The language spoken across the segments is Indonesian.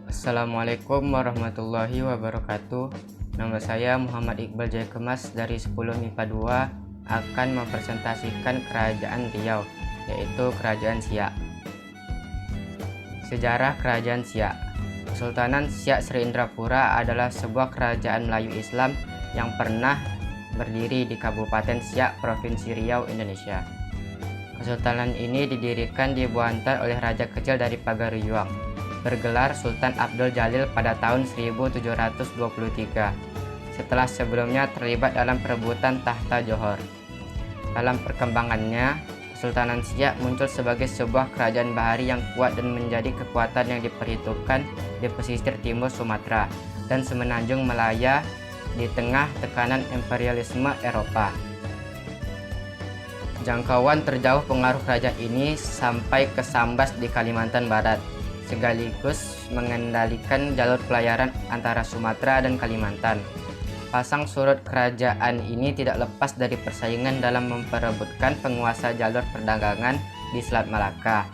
Assalamualaikum warahmatullahi wabarakatuh. Nama saya Muhammad Iqbal Jayakemas dari 10 MIPA 2 akan mempresentasikan Kerajaan Riau, yaitu Kerajaan Siak. Sejarah Kerajaan Siak. Kesultanan Siak Sri Indrapura adalah sebuah kerajaan Melayu Islam yang pernah berdiri di Kabupaten Siak, Provinsi Riau, Indonesia. Kesultanan ini didirikan di Buantan oleh raja kecil dari Pagaruyuang, bergelar Sultan Abdul Jalil pada tahun 1723, setelah sebelumnya terlibat dalam perebutan tahta Johor. Dalam perkembangannya, Kesultanan Siak muncul sebagai sebuah kerajaan bahari yang kuat dan menjadi kekuatan yang diperhitungkan di pesisir timur Sumatera dan semenanjung Malaya di tengah tekanan imperialisme Eropa. Jangkauan terjauh pengaruh kerajaan ini sampai ke Sambas di Kalimantan Barat, sekaligus mengendalikan jalur pelayaran antara Sumatera dan Kalimantan. Pasang surut kerajaan ini tidak lepas dari persaingan dalam memperebutkan penguasa jalur perdagangan di Selat Malaka.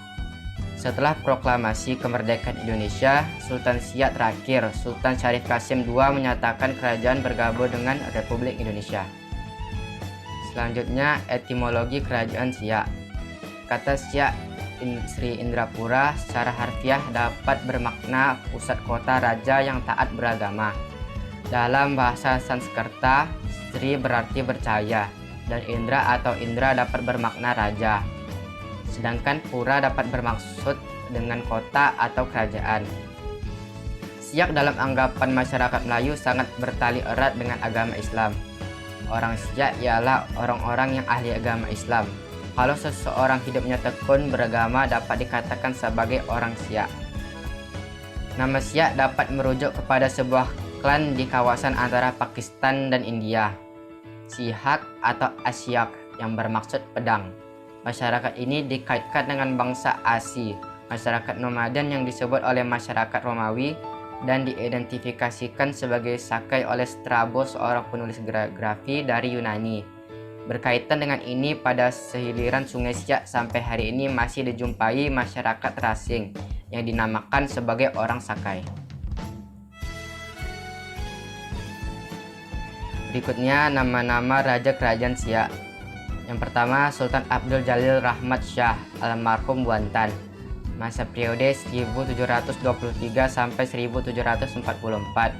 Setelah proklamasi kemerdekaan Indonesia, Sultan Siak terakhir, Sultan Syarif Qasim II, menyatakan kerajaan bergabung dengan Republik Indonesia. Selanjutnya, etimologi Kerajaan Siak. Kata Siak Sri Indrapura secara harfiah dapat bermakna pusat kota raja yang taat beragama. Dalam bahasa Sanskerta, Sri berarti bercahaya, dan Indra atau Indra dapat bermakna raja. Sedangkan Pura dapat bermaksud dengan kota atau kerajaan. Siak dalam anggapan masyarakat Melayu sangat bertali erat dengan agama Islam. Orang Siak ialah orang-orang yang ahli agama Islam. Kalau seseorang hidupnya tekun beragama dapat dikatakan sebagai orang Siak. Nama Siak dapat merujuk kepada sebuah klan di kawasan antara Pakistan dan India. Sihak atau Asyak yang bermaksud pedang. Masyarakat ini dikaitkan dengan bangsa Asi, masyarakat nomaden yang disebut oleh masyarakat Romawi dan diidentifikasikan sebagai Sakai oleh Strabo, seorang penulis geografi dari Yunani. Berkaitan dengan ini, pada sehiliran Sungai Siak sampai hari ini masih dijumpai masyarakat terasing yang dinamakan sebagai orang Sakai. Berikutnya nama-nama Raja Kerajaan Siak. Yang pertama, Sultan Abdul Jalil Rahmat Shah, almarhum Buantan. Masa periode 1723 sampai 1744.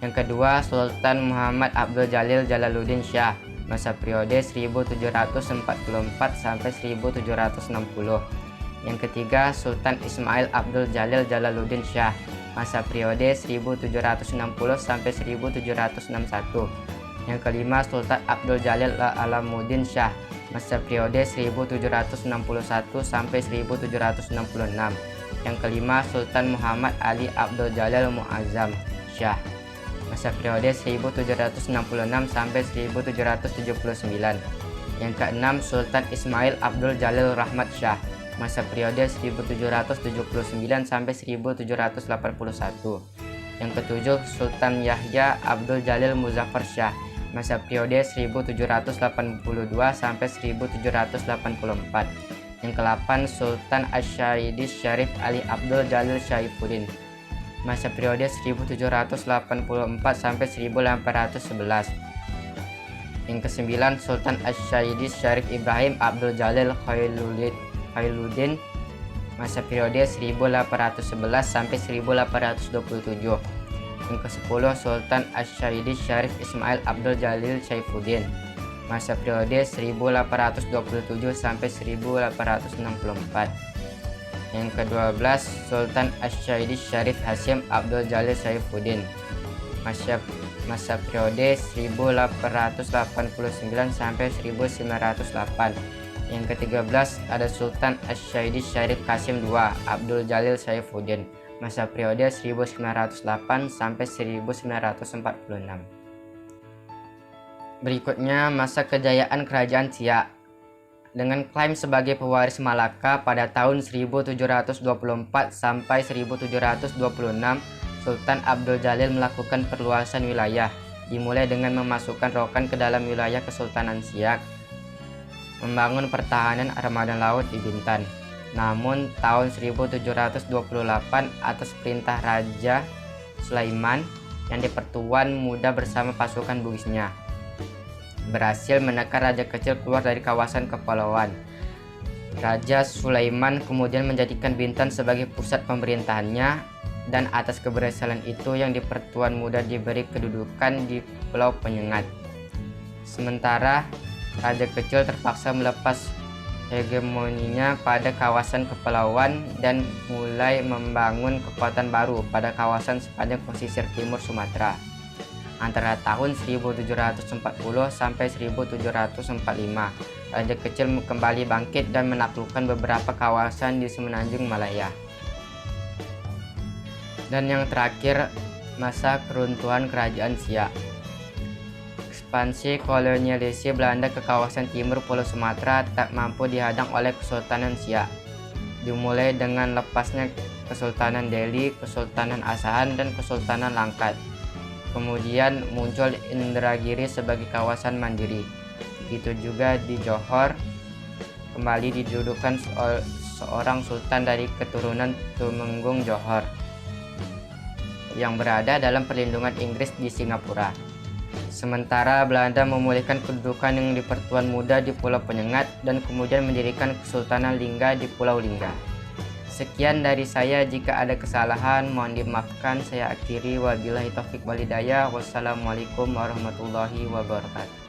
Yang kedua, Sultan Muhammad Abdul Jalil Jalaluddin Shah, masa periode 1744 sampai 1760. Yang ketiga, Sultan Ismail Abdul Jalil Jalaluddin Shah, masa periode 1760 sampai 1761. Yang kelima, Sultan Abdul Jalil Alamuddin Shah, masa periode 1761 sampai 1766. Yang kelima, Sultan Muhammad Ali Abdul Jalil Muazzam Shah, masa periode 1766 sampai 1779. Yang keenam, Sultan Ismail Abdul Jalil Rahmat Shah, masa periode 1779 sampai 1781. Yang ketujuh, Sultan Yahya Abdul Jalil Muzaffar Shah, masa periode 1782 sampai 1784. Yang ke-8, Sultan Asy-Syaidis Syarif Ali Abdul Jalil Syaifuddin, masa periode 1784 sampai 1811. Yang ke-9, Sultan Asy-Syaidis Syarif Ibrahim Abdul Jalil Khairuddin, masa periode 1811 sampai 1827. Yang ke-10, Sultan Asy-Syaidis Syarif Ismail Abdul Jalil Syaifuddin, masa periode 1827 sampai 1864. Yang ke-12, Sultan Asy-Syaidis Syarif Hasyim Abdul Jalil Syaifuddin, masa periode 1889 sampai 1908. Yang ke-13 ada Sultan Asy-Syaidis Syarif Qasim II Abdul Jalil Syaifuddin, masa periode 1908 sampai 1946. Berikutnya, masa kejayaan Kerajaan Siak. Dengan klaim sebagai pewaris Malaka pada tahun 1724 sampai 1726, Sultan Abdul Jalil melakukan perluasan wilayah, dimulai dengan memasukkan Rokan ke dalam wilayah Kesultanan Siak, membangun pertahanan armada laut di Bintan, Namun tahun 1728 atas perintah Raja Sulaiman yang di Pertuan Muda bersama pasukan Bugisnya berhasil menekan raja kecil keluar dari kawasan kepulauan. Raja Sulaiman kemudian menjadikan Bintan sebagai pusat pemerintahannya, dan atas keberhasilan itu yang di Pertuan Muda diberi kedudukan di Pulau Penyengat. Sementara raja kecil terpaksa melepas hegemoninya pada kawasan kepulauan dan mulai membangun kekuatan baru pada kawasan sepanjang pesisir timur Sumatera antara tahun 1740 sampai 1745. Raja kecil kembali bangkit dan menaklukkan beberapa kawasan di semenanjung Malaya. Dan yang terakhir, masa keruntuhan Kerajaan Siak. Ekspansi kolonialisasi Belanda ke kawasan timur Pulau Sumatera tak mampu dihadang oleh Kesultanan Siak. Dimulai dengan lepasnya Kesultanan Delhi, Kesultanan Asahan, dan Kesultanan Langkat. Kemudian muncul Indragiri sebagai kawasan mandiri. Begitu juga di Johor, kembali didudukan seorang sultan dari keturunan Tumenggung Johor yang berada dalam perlindungan Inggris di Singapura. Sementara Belanda memulihkan kedudukan yang di Pertuan Muda di Pulau Penyengat dan kemudian mendirikan Kesultanan Lingga di Pulau Lingga. Sekian dari saya, jika ada kesalahan mohon dimaafkan. Saya akhiri, wabillahi taufik wal hidayah. Wassalamualaikum warahmatullahi wabarakatuh.